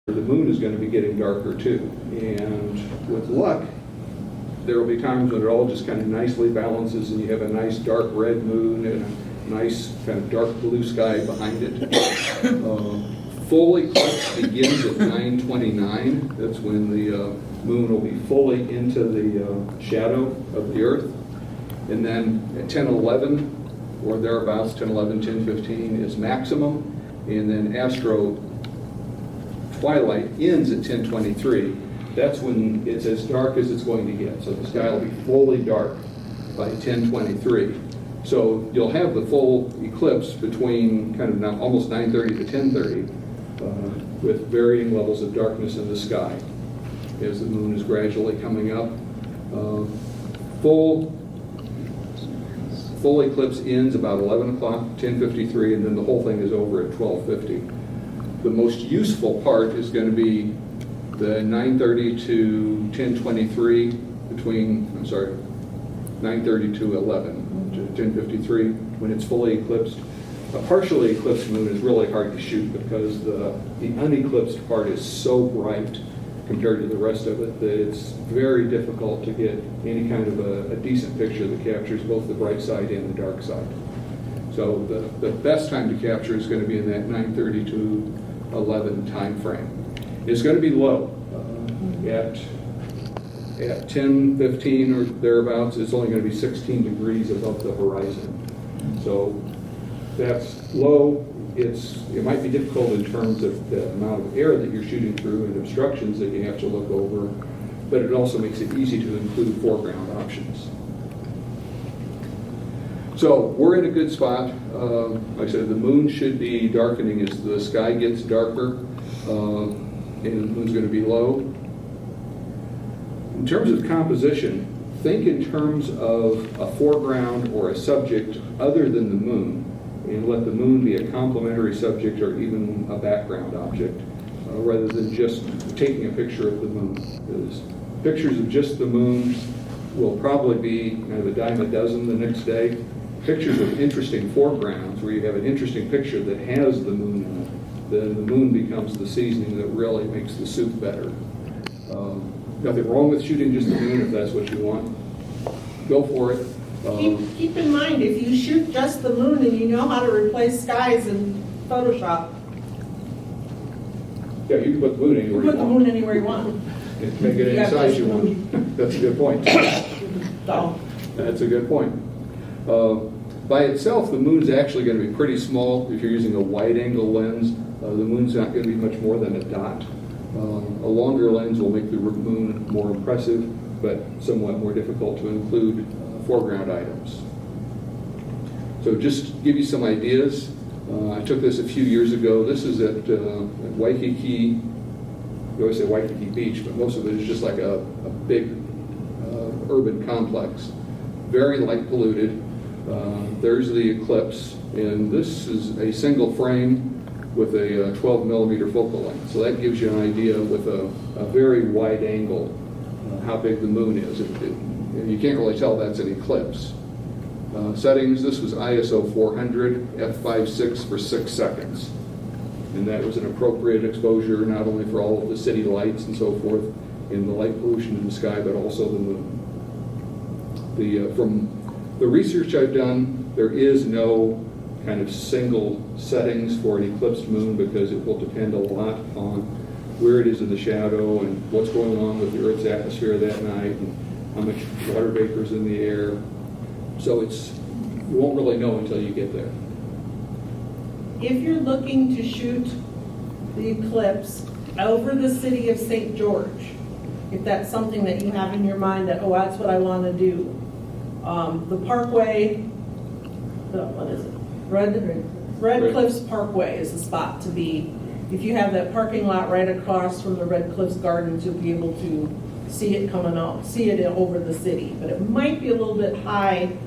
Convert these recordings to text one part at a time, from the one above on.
the moon is going to be getting darker too. And with luck, there will be times when it all just kind of nicely balances and you have a nice dark red moon and a nice kind of dark blue sky behind it. Full eclipse begins at 9:29. That's when the moon will be fully into the shadow of the Earth. And then at 10:11 or thereabouts, 10:11, 10:15 is maximum. And then astro twilight ends at 10:23. That's when it's as dark as it's going to get. So the sky will be fully dark by 10:23. So you'll have the full eclipse between kind of almost 9:30 to 10:30 with varying levels of darkness in the sky as the moon is gradually coming up. Full eclipse ends about 11 o'clock, 10:53, and then the whole thing is over at 12:50. The most useful part is going to be the 9:30 to 10:23 9:30 to 11 to 10:53 when it's fully eclipsed. A partially eclipsed moon is really hard to shoot because the uneclipsed part is so bright compared to the rest of it that it's very difficult to get any kind of a decent picture that captures both the bright side and the dark side. So the best time to capture is going to be in that 9:30 to 11 time frame. It's going to be low. At 10:15 or thereabouts, it's only going to be 16 degrees above the horizon. So that's low. It might be difficult in terms of the amount of air that you're shooting through and obstructions that you have to look over, but it also makes it easy to include foreground options. So we're in a good spot. Like I said, the moon should be darkening as the sky gets darker, and the moon's going to be low. In terms of composition, think in terms of a foreground or a subject other than the moon, and let the moon be a complementary subject or even a background object, rather than just taking a picture of the moon. Because pictures of just the moon will probably be kind of a dime a dozen the next day. Pictures of interesting foregrounds where you have an interesting picture that has the moon in it, then the moon becomes the seasoning that really makes the soup better. Nothing wrong with shooting just the moon if that's what you want. Go for it. Keep in mind, if you shoot just the moon and you know how to replace skies in Photoshop, Yeah, you can put the moon anywhere you put the want. moon anywhere you want. Make it any size you want. That's a good point. So, That's a good point. By itself, the moon's actually going to be pretty small. If you're using a wide-angle lens, the moon's not going to be much more than a dot. A longer lens will make the moon more impressive, but somewhat more difficult to include foreground items. So just to give you some ideas, I took this a few years ago. This is at Waikiki. We always say Waikiki Beach, but most of it is just like a big urban complex. Very light polluted. There's the eclipse, and this is a single frame with a 12 millimeter focal length. So that gives you an idea with a very wide angle how big the moon is. You can't really tell that's an eclipse. Settings, this was ISO 400, f5.6 for 6 seconds. And that was an appropriate exposure not only for all of the city lights and so forth in the light pollution in the sky, but also the moon. From the research I've done, there is no kind of single settings for an eclipsed moon because it will depend a lot on where it is in the shadow and what's going on with the Earth's atmosphere that night and how much water vapor is in the air. So you won't really know until you get there. if you're looking to shoot the eclipse over the city of St. George, if that's something that you have in your mind that, oh, that's what I want to do, the Parkway, what is it? Red Cliffs Parkway is the spot to be. If you have that parking lot right across from the Red Cliffs Gardens, you'll be able to see it coming out, see it over the city. But it might be a little bit high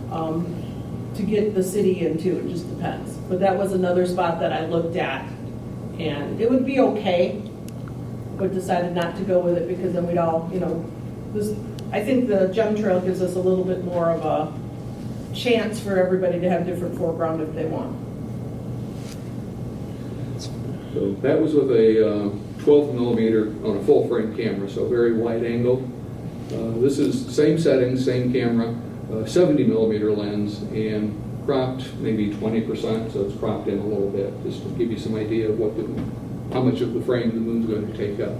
to get the city into. It just depends. But that was another spot that I looked at, and it would be okay, but decided not to go with it because then we'd all, I think the gem trail gives us a little bit more of a chance for everybody to have different foreground if they want. So that was with a 12 millimeter on a full frame camera, so very wide angle. This is same settings, same camera, 70 millimeter lens, and cropped maybe 20%, so it's cropped in a little bit, just to give you some idea of how much of the frame the moon's going to take up.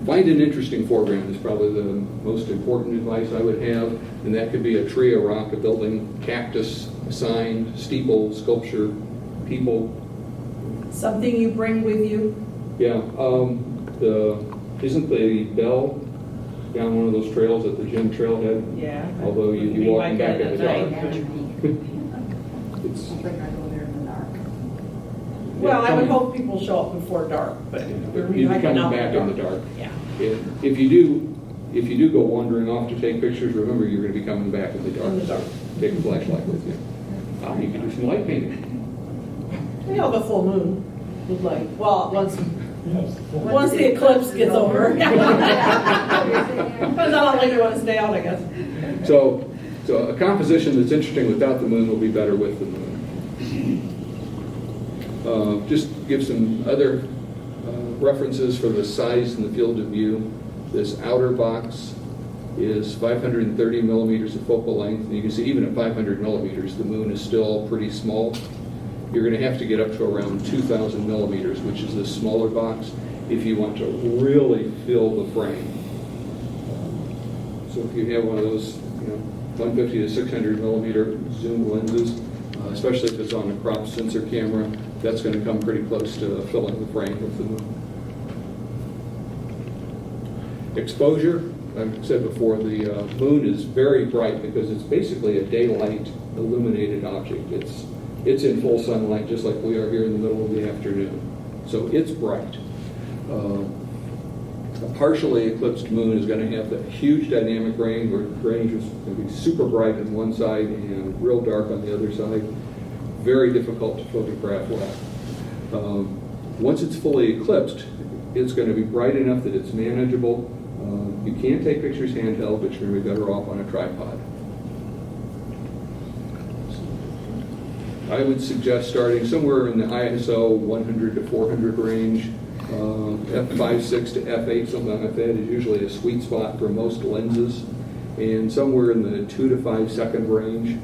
Find an interesting foreground is probably the most important advice I would have, and that could be a tree, a rock, a building, cactus, a sign, steeple, sculpture, people. Something you bring with you? Yeah, isn't the bell down one of those trails at the gym trailhead? Yeah. Although you'd be walking back in the dark. It's like I go there in the dark. Well, I would hope people show up before dark, but we're You'd be hiking coming out back in the dark. Yeah. And if you do go wandering off to take pictures, remember you're going to be coming back in the dark. In the dark. Take a flashlight with you. You can do some light painting. You know, the full moon would like, well, once the eclipse gets over. Depends on how late you want to stay out, I guess. So a composition that's interesting without the moon will be better with the moon. Just give some other references for the size and the field of view. This outer box is 530 millimeters of focal length, and you can see even at 500 millimeters, the moon is still pretty small. You're going to have to get up to around 2,000 millimeters, which is this smaller box, if you want to really fill the frame. So if you have one of those, 150 to 600 millimeter zoom lenses, especially if it's on a crop sensor camera, that's going to come pretty close to filling the frame with the moon. Exposure, I've said before, the moon is very bright because it's basically a daylight illuminated object. It's in full sunlight just like we are here in the middle of the afternoon. So it's bright. A partially eclipsed moon is going to have that huge dynamic range where range is going to be super bright on one side and real dark on the other side. Very difficult to photograph well. Once it's fully eclipsed, it's going to be bright enough that it's manageable. You can take pictures handheld, but you're going to be better off on a tripod. I would suggest starting somewhere in the ISO 100 to 400 range. F5.6 to F8, something like that, is usually a sweet spot for most lenses, and somewhere in the 2 to 5 second range.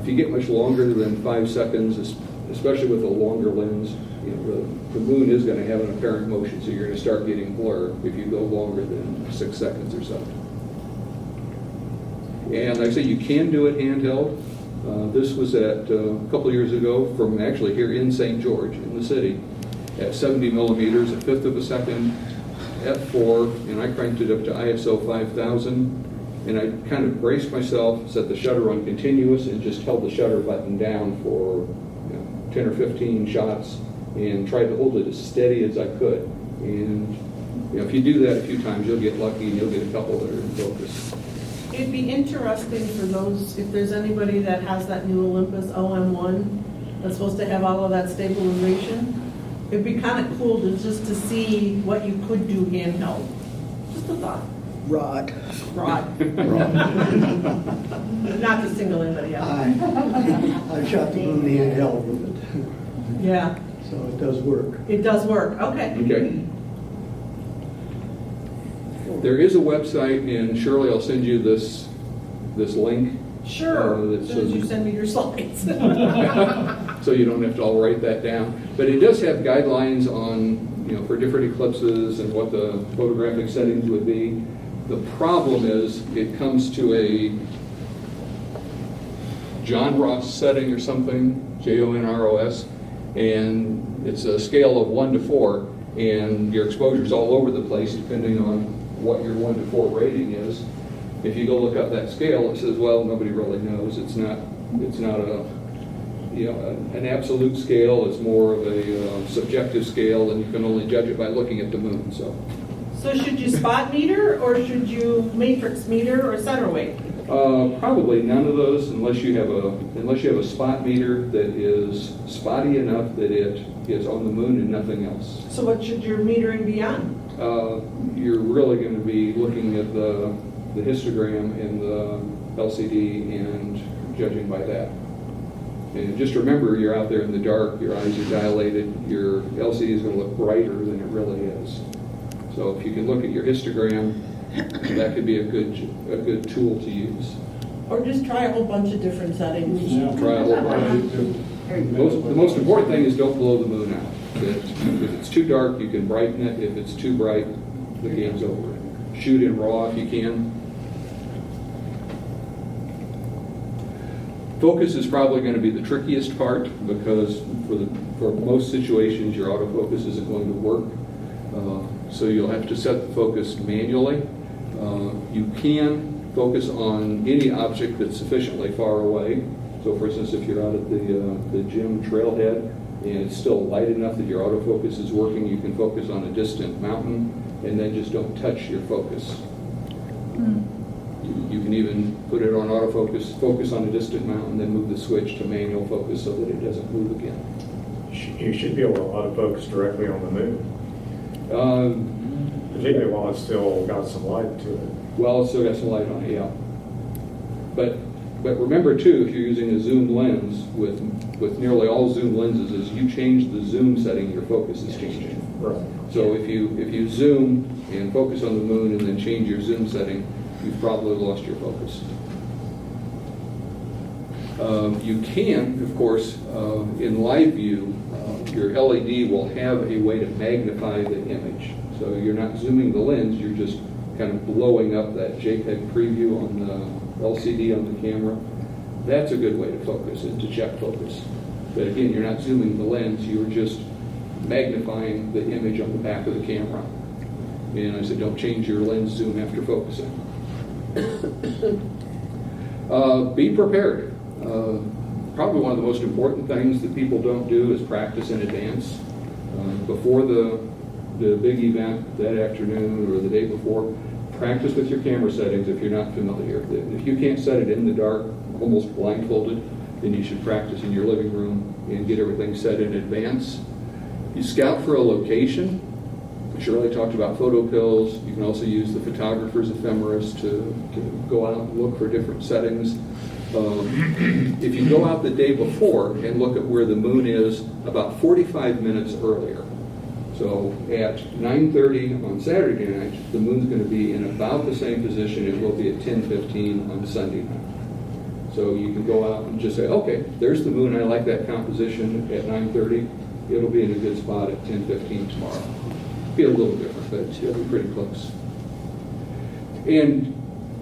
If you get much longer than 5 seconds, especially with a longer lens, the moon is going to have an apparent motion, so you're going to start getting blur if you go longer than 6 seconds or so. And like I say, you can do it handheld. This was at a couple years ago from actually here in St. George in the city at 70 millimeters, a fifth of a second, f4, and I cranked it up to ISO 5000, and I kind of braced myself, set the shutter on continuous, and just held the shutter button down for 10 or 15 shots and tried to hold it as steady as I could. And if you do that a few times, you'll get lucky and you'll get a couple that are in focus. It'd be interesting for those, if there's anybody that has that new Olympus OM1 that's supposed to have all of that stabilization, it'd be kind of cool just to see what you could do handheld. Just a thought. Rod. Not to single anybody out. I shot the moon handheld with it, Yeah, so it does work. it does work. Okay. Okay. There is a website, and Shirley, I'll send you this link. Sure. that As soon as you says- send me your slides. So you don't have to all write that down. But it does have guidelines on, for different eclipses and what the photographic settings would be. The problem is it comes to a John Ross setting or something, JONROS, and it's a scale of 1 to 4, and your exposure's all over the place depending on what your 1 to 4 rating is. If you go look up that scale, it says, well, nobody really knows. It's not an absolute scale. It's more of a subjective scale, and you can only judge it by looking at the moon. So Should you spot meter, or should you matrix meter, or center weight? probably none of those, unless you have a spot meter that is spotty enough that it is on the moon and nothing else. So what should your metering be on? You're really going to be looking at the histogram and the LCD and judging by that. And just remember, you're out there in the dark, your eyes are dilated, your LCD is going to look brighter than it really is. So if you can look at your histogram, that could be a good tool to use. Or just try a whole bunch of different settings. Try a whole bunch. The most important thing is don't blow the moon out. If it's too dark, you can brighten it. If it's too bright, the game's over. Shoot in RAW if you can. Focus is probably going to be the trickiest part because for most situations your autofocus isn't going to work. So you'll have to set the focus manually. You can focus on any object that's sufficiently far away. So for instance, if you're out at the gym trailhead and it's still light enough that your autofocus is working, you can focus on a distant mountain and then just don't touch your focus. You can even put it on autofocus, focus on a distant mountain, then move the switch to manual focus so that it doesn't move again. You should be able to autofocus directly on the moon, particularly while it's still got some light to it. Well, it's still got some light on it, yeah. But remember too, if you're using a zoom lens, with nearly all zoom lenses, as you change the zoom setting, your focus is changing. Right. So if you zoom and focus on the moon and then change your zoom setting, you've probably lost your focus. You can, of course, in live view, your LED will have a way to magnify the image. So you're not zooming the lens, you're just kind of blowing up that JPEG preview on the LCD on the camera. That's a good way to focus and to check focus. But again, you're not zooming the lens, you're just magnifying the image on the back of the camera. And I said, don't change your lens zoom after focusing. Be prepared. Probably one of the most important things that people don't do is practice in advance. Before the big event that afternoon or the day before, practice with your camera settings if you're not familiar. If you can't set it in the dark, almost blindfolded, then you should practice in your living room and get everything set in advance. You scout for a location. Shirley talked about photo pills. You can also use the photographer's ephemeris to go out and look for different settings. If you go out the day before and look at where the moon is about 45 minutes earlier, so at 9:30 on Saturday night, the moon's going to be in about the same position it will be at 10:15 on Sunday night. So you can go out and just say, okay, there's the moon. I like that composition at 9:30. It'll be in a good spot at 10:15 tomorrow. Be a little different, but it'll be pretty close. And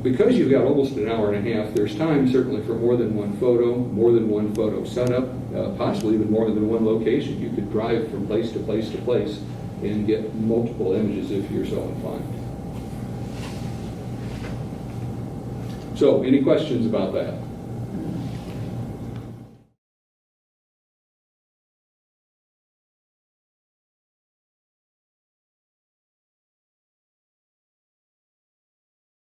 because you've got almost an hour and a half, there's time certainly for more than one photo setup, possibly even more than one location. You could drive from place to place to place and get multiple images if you're so inclined. So, any questions about that?